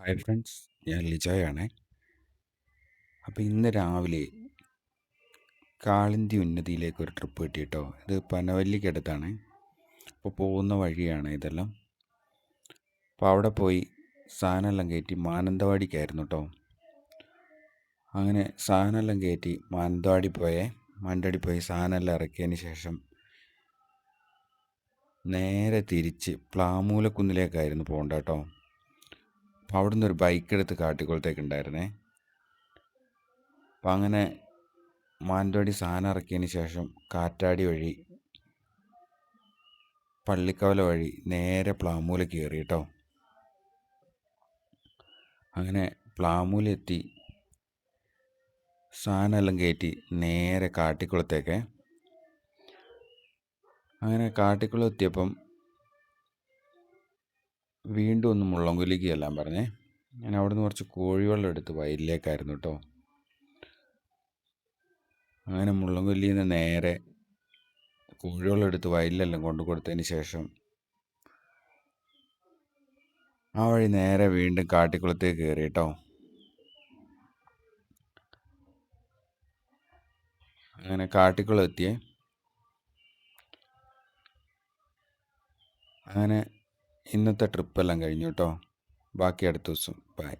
Hi friends, ഞാൻ ലിജോയാണേ. അപ്പോൾ ഇന്ന് രാവിലെ കാളിന്തി ഉന്നതിയിലേക്ക് ഒരു ട്രിപ്പ് കിട്ടിയിട്ടോ. ഇത് പനവല്ലിക്കടുത്താണ്. അപ്പോൾ പോകുന്ന വഴിയാണ് ഇതെല്ലാം. അപ്പോൾ അവിടെ പോയി സാധനമെല്ലാം കയറ്റി മാനന്തവാടിക്കായിരുന്നു കേട്ടോ. അങ്ങനെ സാധനമെല്ലാം കയറ്റി മാനന്തവാടി പോയി സാധനമെല്ലാം ഇറക്കിയതിന് ശേഷം നേരെ തിരിച്ച് പ്ലാമൂലക്കുന്നിലേക്കായിരുന്നു പോകേണ്ട കേട്ടോ. അപ്പോൾ അവിടെ നിന്ന് ഒരു ബൈക്ക് എടുത്ത് കാട്ടിക്കുളത്തേക്ക് ഉണ്ടായിരുന്നേ. അപ്പം അങ്ങനെ മാനന്തവാടി സാധനം ഇറക്കിയതിന് ശേഷം കാറ്റാടി വഴി പള്ളിക്കവല വഴി നേരെ പ്ലാമൂല കയറി കേട്ടോ. അങ്ങനെ പ്ലാമൂല എത്തി സാധനമെല്ലാം കയറ്റി നേരെ കാട്ടിക്കുളത്തേക്ക്. അങ്ങനെ കാട്ടിക്കുളം എത്തിയപ്പം വീണ്ടും ഒന്ന് മുള്ളംകൊല്ലിക്ക് ചെല്ലാൻ പറഞ്ഞേ. ഞാൻ അവിടെ നിന്ന് കുറച്ച് കോഴിവെള്ളം എടുത്ത് വയലിലേക്കായിരുന്നു കേട്ടോ. അങ്ങനെ മുള്ളംകൊല്ലിയിൽ നിന്ന് നേരെ കോഴിവെള്ളം എടുത്ത് വയലിലെല്ലാം കൊണ്ടു കൊടുത്തതിന് ശേഷം ആ വഴി നേരെ വീണ്ടും കാട്ടിക്കുളത്തേക്ക് കയറി കേട്ടോ. അങ്ങനെ കാട്ടിക്കുളം എത്തിയേ. അങ്ങനെ ഇന്നത്തെ ട്രിപ്പെല്ലാം കഴിഞ്ഞു കേട്ടോ. ബാക്കി അടുത്ത ദിവസം. ബൈ.